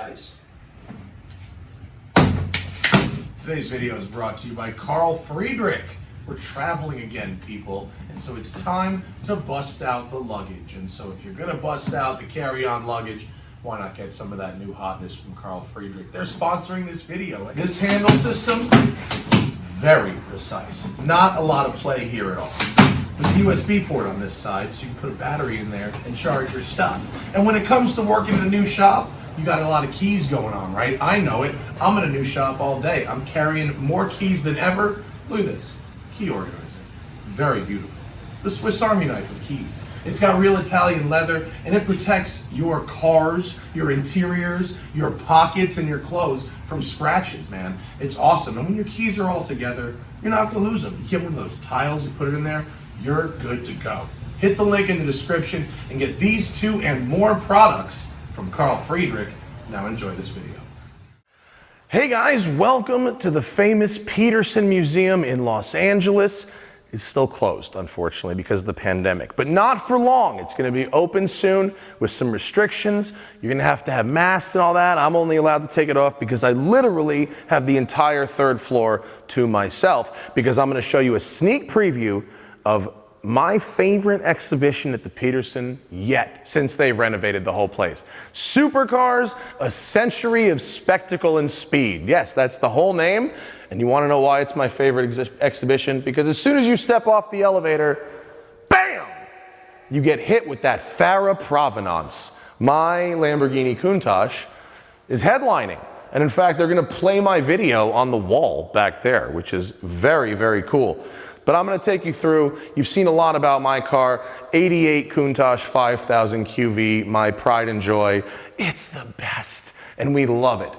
guys. Today's video is brought to you by Carl Friedrich. We're traveling again, people, and so it's time to bust out the luggage. And so if you're gonna bust out the carry-on luggage, why not get some of that new hotness from Carl Friedrich? They're sponsoring this video. This handle system, very precise. Not a lot of play here at all. There's a USB port on this side, so you can put a battery in there and charge your stuff. And when it comes to working in a new shop, you got a lot of keys going on, right? I know it. I'm in a new shop all day. I'm carrying more keys than ever. Look at this. Key organizer. Very beautiful. The Swiss Army knife of keys. It's got real Italian leather, and it protects your cars, your interiors, your pockets, and your clothes from scratches, man. It's awesome. And when your keys are all together, you're not going to lose them. You get one of those tiles, you put it in there, you're good to go. Hit the link in the description and get these two and more products from Carl Friedrich. Now enjoy this video. Hey guys, welcome to the famous Petersen Museum in Los Angeles. It's still closed, unfortunately, because of the pandemic, but not for long. It's going to be open soon with some restrictions. You're going to have masks and all that. I'm only allowed to take it off because I literally have the entire third floor to myself, because I'm going to show you a sneak preview of my favorite exhibition at the Petersen yet, since they've renovated the whole place. Supercars, a century of spectacle and speed. Yes, that's the whole name. And you want to know why it's my favorite exhibition? Because as soon as you step off the elevator, bam! You get hit with that Farah provenance. My Lamborghini Countach is headlining. And in fact, they're going to play my video on the wall back there, which is very, very cool. But I'm going to take you through, you've seen a lot about my car, 88 Countach 5000 QV, my pride and joy. It's the best, and we love it.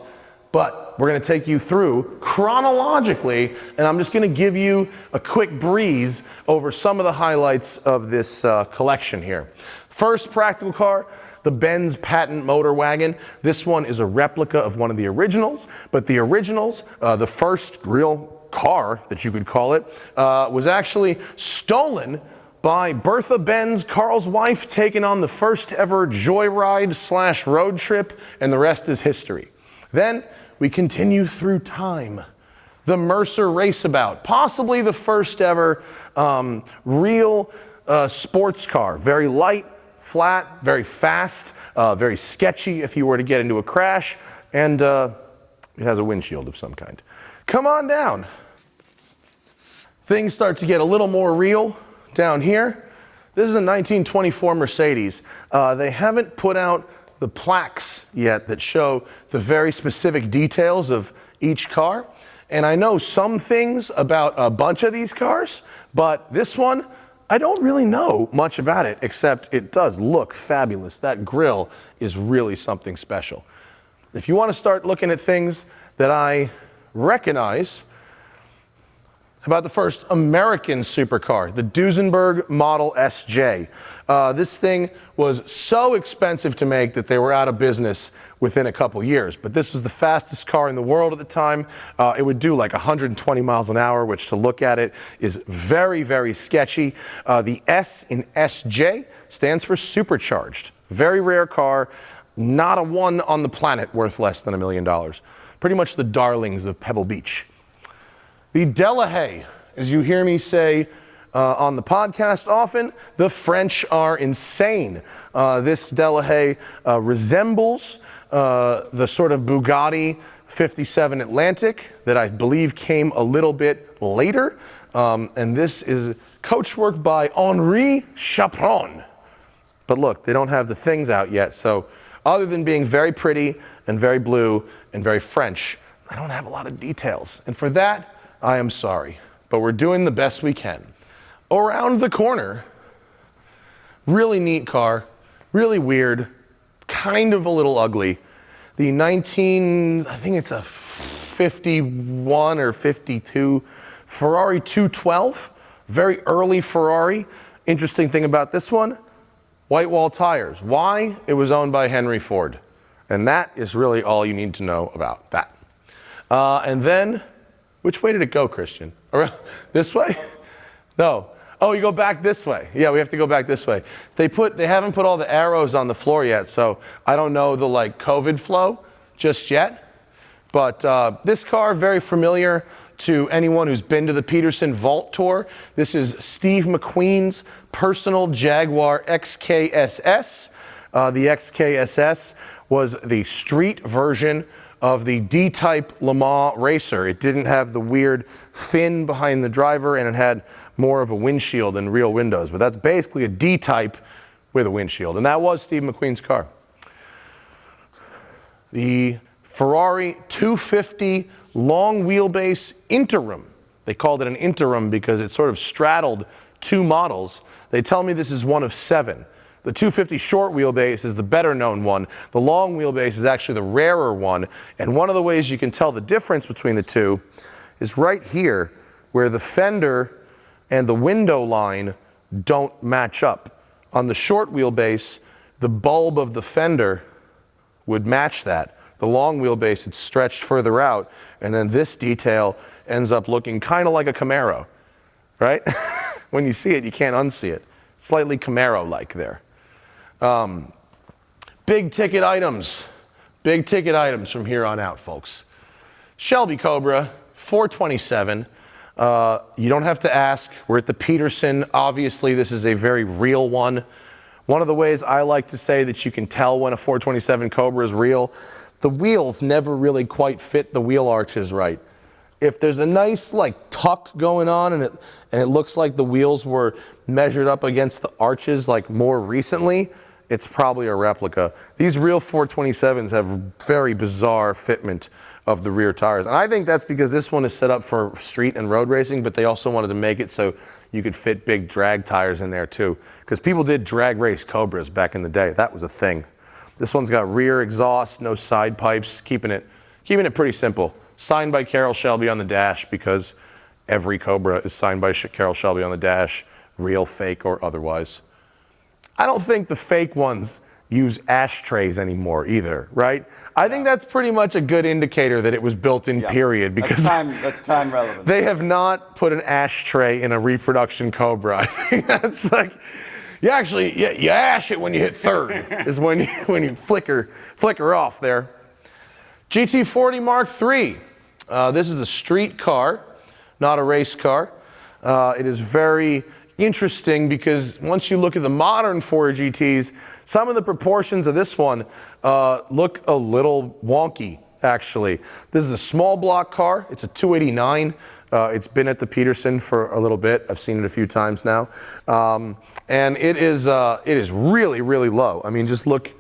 But we're going to take you through chronologically, and I'm just going to give you a quick breeze over some of the highlights of this collection here. First practical car, the Benz patent motor wagon. This one is a replica of one of the originals, but the originals, the first real car that you could call it, was actually stolen by Bertha Benz, Carl's wife, taking on the first ever joyride / road trip, and the rest is history. Then we continue through time. The Mercer Raceabout, possibly the first ever real sports car. Very light, flat, very fast, very sketchy if you were to get into a crash, and it has a windshield of some kind. Come on down. Things start to get a little more real down here. This is a 1924 Mercedes. They haven't put out the plaques yet that show the very specific details of each car. And I know some things about a bunch of these cars, but this one, I don't really know much about it, except it does look fabulous. That grille is really something special. If you want to start looking at things that I recognize, about the first American supercar, the Duesenberg Model SJ. This thing was so expensive to make that they were out of business within a couple years. But this was the fastest car in the world at the time. It would do like 120 miles an hour, which to look at it is very, very sketchy. The S in SJ stands for supercharged. Very rare car. Not a one on the planet worth less than $1 million. Pretty much the darlings of Pebble Beach. The Delahaye, as you hear me say on the podcast often, the French are insane. This Delahaye resembles the sort of Bugatti 57 Atlantic that I believe came a little bit later. And this is coachwork by Henri Chaperon. But look, they don't have the things out yet, so other than being very pretty and very blue and very French, I don't have a lot of details. And for that, I am sorry, but we're doing the best we can. Around the corner, really neat car, really weird, kind of a little ugly. The I think it's a 51 or 52 Ferrari 212, very early Ferrari. Interesting thing about this one, white wall tires. Why? It was owned by Henry Ford. And that is really all you need to know about that. And then, which way did it go, Christian? Around this way? No. Oh, you go back this way. Yeah, we have to go back this way. They haven't put all the arrows on the floor yet, so I don't know the COVID flow. just yet. But this car, very familiar to anyone who's been to the Petersen Vault Tour. This is Steve McQueen's personal Jaguar XKSS. The XKSS was the street version of the D-Type Le Mans racer. It didn't have the weird fin behind the driver, and it had more of a windshield and real windows. But that's basically a D-Type with a windshield, and that was Steve McQueen's car. The Ferrari 250 long wheelbase interim. They called it an interim because it sort of straddled two models. They tell me this is one of 7. The 250 short wheelbase is the better known one. The long wheelbase is actually the rarer one. And one of the ways you can tell the difference between the two is right here, where the fender and the window line don't match up. On the short wheelbase, the bulb of the fender would match that. The long wheelbase, it's stretched further out, and then this detail ends up looking kind of like a Camaro, right? When you see it, you can't unsee it. Slightly Camaro-like there. Big ticket items from here on out, folks. Shelby Cobra, 427. You don't have to ask. We're at the Peterson. Obviously, this is a very real one. One of the ways I like to say that you can tell when a 427 Cobra is real, the wheels never really quite fit the wheel arches right. If there's a nice like tuck going on and it looks like the wheels were measured up against the arches like more recently, it's probably a replica. These real 427s have very bizarre fitment of the rear tires. And I think that's because this one is set up for street and road racing, but they also wanted to make it so you could fit big drag tires in there too. Because people did drag race Cobras back in the day. That was a thing. This one's got rear exhaust, no side pipes, keeping it pretty simple. Signed by Carroll Shelby on the dash, because every Cobra is signed by Carroll Shelby on the dash, real, fake, or otherwise. I don't think the fake ones use ashtrays anymore either, right? I think that's pretty much a good indicator that it was built in, period, because that's time relevant. They have not put an ashtray in a reproduction Cobra. I think that's like, you ash it when you hit third, is when you flicker off there. GT40 Mark III. This is a street car, not a race car. It is very interesting because once you look at the modern 4 GTs, some of the proportions of this one look a little wonky, actually. This is a small block car. It's a 289. It's been at the Petersen for a little bit. I've seen it a few times now. And it is really, really low. I mean, just look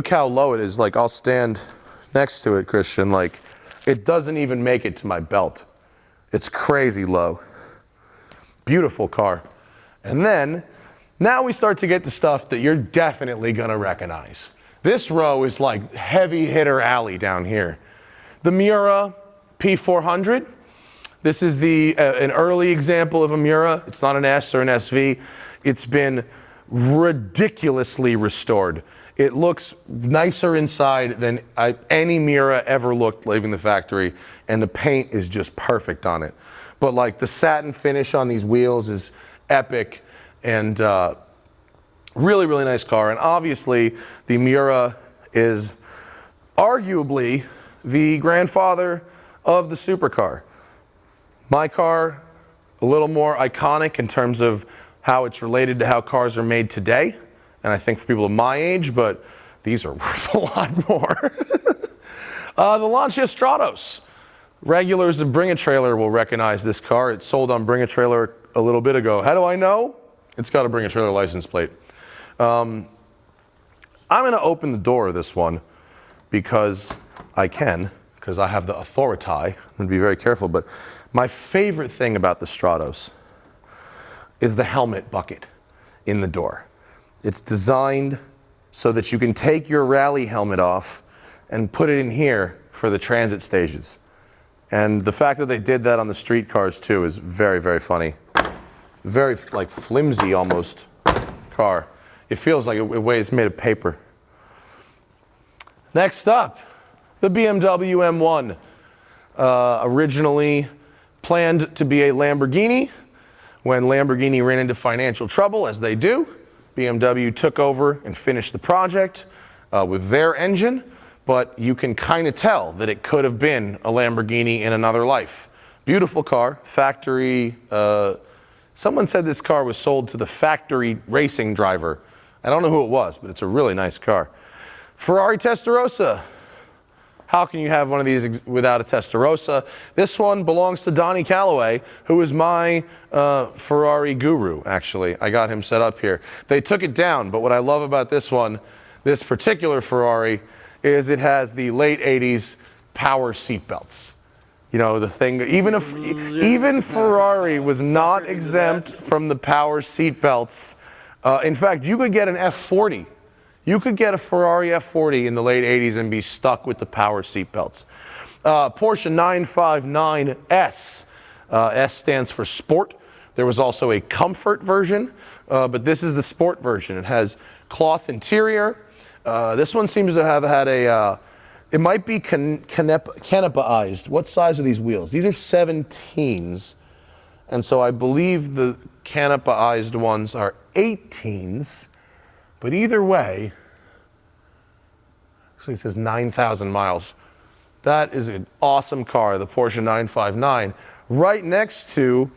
how low it is. Like, I'll stand next to it, Christian. Like, it doesn't even make it to my belt. It's crazy low. Beautiful car. And then, now we start to get to stuff that you're definitely gonna recognize. This row is like heavy hitter alley down here. The Miura P400. This is an early example of a Miura. It's not an S or an SV. It's been ridiculously restored. It looks nicer inside than any Miura ever looked leaving the factory, and the paint is just perfect on it. But like the satin finish on these wheels is epic, and really, really nice car. And obviously, the Miura is arguably the grandfather of the Supercar. My car, a little more iconic in terms of how it's related to how cars are made today. And I think for people of my age, but these are worth a lot more. The Lancia Stratos. Regulars of Bring a Trailer will recognize this car. It sold on Bring a Trailer a little bit ago. How do I know? It's got a Bring a Trailer license plate. I'm going to open the door of this one because I can, because I have the authority. I'm going to be very careful, but my favorite thing about the Stratos is the helmet bucket in the door. It's designed so that you can take your rally helmet off and put it in here for the transit stages. And the fact that they did that on the street cars too is very, very funny. Very like flimsy almost car. It feels like it's made of paper. Next up, the BMW M1. Originally planned to be a Lamborghini. When Lamborghini ran into financial trouble, as they do, BMW took over and finished the project with their engine. but you can kind of tell that it could have been a Lamborghini in another life. Beautiful car, factory. Someone said this car was sold to the factory racing driver. I don't know who it was, but it's a really nice car. Ferrari Testarossa. How can you have one of these without a Testarossa? This one belongs to Donnie Calloway, who is my Ferrari guru, actually. I got him set up here. They took it down, but what I love about this one, this particular Ferrari, is it has the late 80s power seat belts. You know, the thing, even Ferrari was not exempt from the power seat belts. In fact, you could get an F40. You could get a Ferrari F40 in the late 80s and be stuck with the power seat belts. Porsche 959S. S stands for Sport. There was also a Comfort version, but this is the Sport version. It has cloth interior. This one seems to have had a, it might be canopiized. What size are these wheels? These are 17s. And so I believe the canopiized ones are 18s. But either way, actually it says 9,000 miles. That is an awesome car, the Porsche 959. Right next to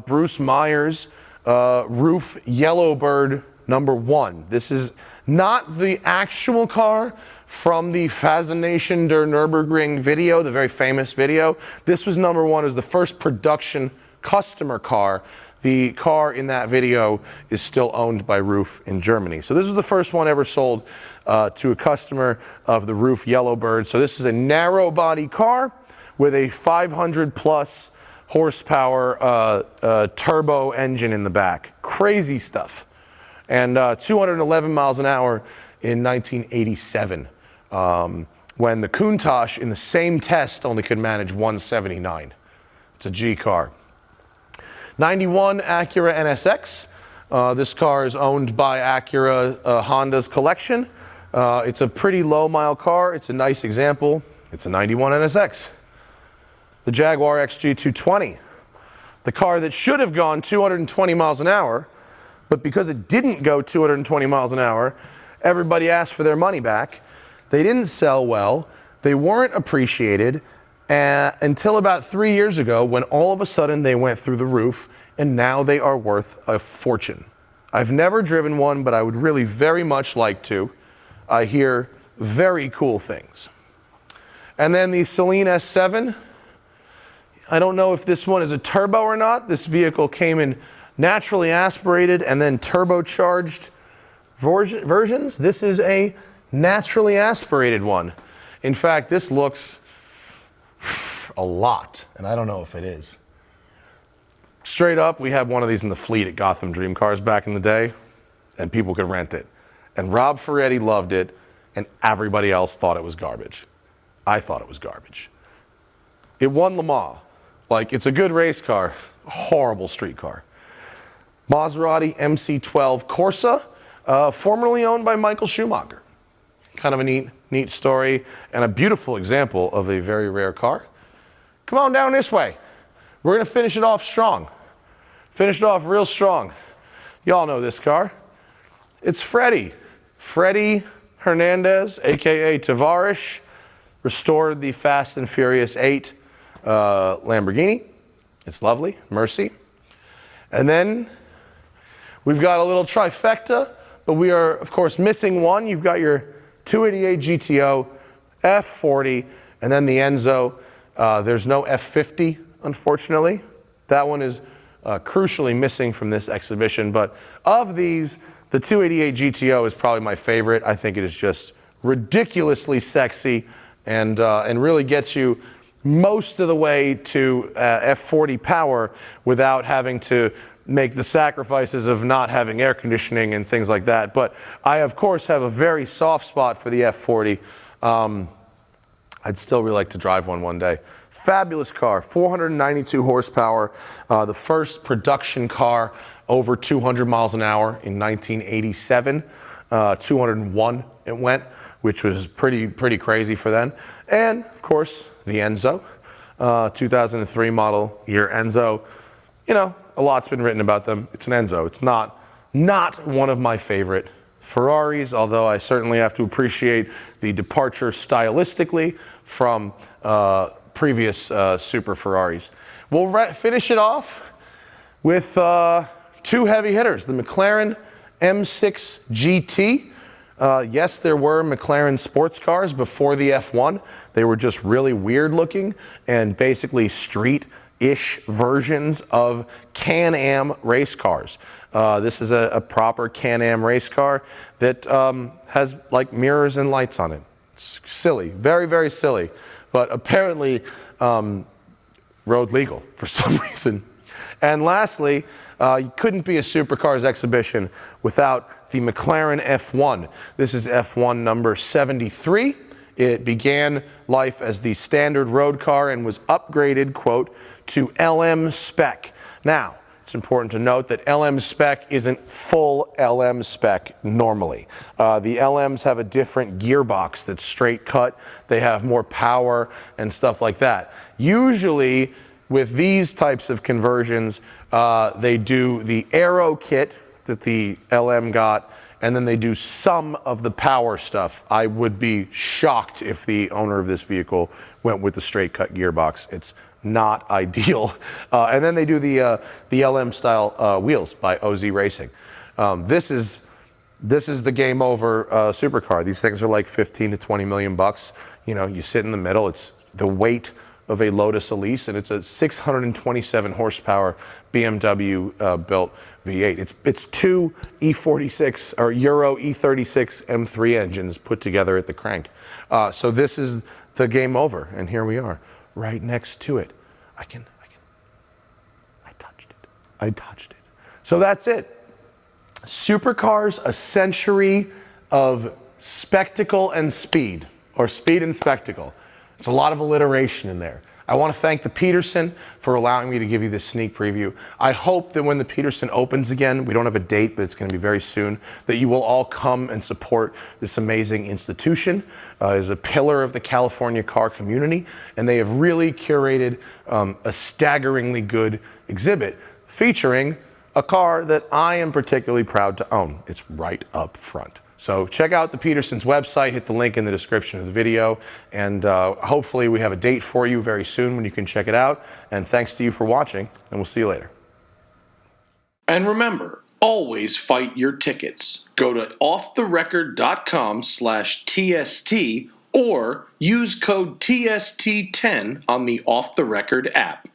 Bruce Meyer's Roof Yellowbird #1. This is not the actual car from the Faszination der Nürburgring video, the very famous video. This was #1, is the first production customer car. The car in that video is still owned by Roof in Germany. So this is the first one ever sold to a customer of the Roof Yellowbird. So this is a narrow body car with a 500 plus horsepower turbo engine in the back. Crazy stuff. And 211 miles an hour in 1987, when the Countach in the same test only could manage 179. It's a G car. 91 Acura NSX. This car is owned by Acura Honda's collection. It's a pretty low mile car. It's a nice example. It's a 91 NSX. The Jaguar XJ220. The car that should have gone 220 miles an hour, but because it didn't go 220 miles an hour, everybody asked for their money back. They didn't sell well. They weren't appreciated. Until about 3 years ago, when all of a sudden they went through the roof, and now they are worth a fortune. I've never driven one, but I would really very much like to. I hear very cool things. And then the Celine S7. I don't know if this one is a turbo or not. This vehicle came in naturally aspirated and then turbocharged versions. This is a naturally aspirated one. In fact, this looks a lot, and I don't know if it is. Straight up, we had one of these in the fleet at Gotham Dream Cars back in the day, and people could rent it. And Rob Ferretti loved it, and everybody else thought it was garbage. I thought it was garbage. It won Le Mans. Like, it's a good race car, horrible street car. Maserati MC12 Corsa, formerly owned by Michael Schumacher. Kind of a neat story, and a beautiful example of a very rare car. Come on down this way. We're going to finish it off strong. Finish it off real strong. Y'all know this car. It's Freddie. Freddie Hernandez, a.k.a. Tavares, restored the Fast and Furious 8 Lamborghini. It's lovely. Mercy. And then we've got a little trifecta, but we are, of course, missing one. You've got your 288 GTO, F40, and then the Enzo. There's no F50, unfortunately. That one is crucially missing from this exhibition. But of these, the 288 GTO is probably my favorite. I think it is just ridiculously sexy and really gets you most of the way to F40 power without having to make the sacrifices of not having air conditioning and things like that. But I, of course, have a very soft spot for the F40. I'd still really like to drive one day. Fabulous car, 492 horsepower, the first production car over 200 miles an hour in 1987. 201 it went, which was pretty crazy for then. And, of course, the Enzo, 2003 model year Enzo. You know, a lot's been written about them. It's an Enzo. It's not one of my favorite Ferraris, although I certainly have to appreciate the departure stylistically from previous Super Ferraris. We'll finish it off with two heavy hitters, the McLaren M6 GT. Yes, there were McLaren sports cars before the F1. They were just really weird looking and basically street-ish versions of Can-Am race cars. This is a proper Can-Am race car that has like mirrors and lights on it. It's silly, very, very silly, but apparently road legal for some reason. And lastly, you couldn't be a Supercars exhibition without the McLaren F1. This is F1 number 73. It began life as the standard road car and was upgraded, quote, to LM spec. Now, it's important to note that LM spec isn't full LM spec normally. The LMs have a different gearbox that's straight cut. They have more power and stuff like that. Usually, with these types of conversions, they do the aero kit that the LM got, and then they do some of the power stuff. I would be shocked if the owner of this vehicle went with the straight cut gearbox. It's not ideal. And then they do the LM style wheels by OZ Racing. This is the game over supercar. These things are like 15 to 20 million bucks. You know, you sit in the middle. It's the weight of a Lotus Elise, and it's a 627 horsepower BMW built V8. It's two E46 or Euro E36 M3 engines put together at the crank. So this is the game over, and here we are, right next to it. I touched it. So that's it. Supercars, a century of spectacle and speed, or speed and spectacle. There's a lot of alliteration in there. I want to thank the Petersen for allowing me to give you this sneak preview. I hope that when the Petersen opens again, we don't have a date, but it's going to be very soon, that you will all come and support this amazing institution. It is a pillar of the California car community, and they have really curated a staggeringly good exhibit featuring a car that I am particularly proud to own. It's right up front. So check out the Petersen's website, hit the link in the description of the video, and hopefully we have a date for you very soon when you can check it out. And thanks to you for watching, and we'll see you later. And remember, always fight your tickets. Go to offtherecord.com/TST or use code TST10 on the Off the Record app.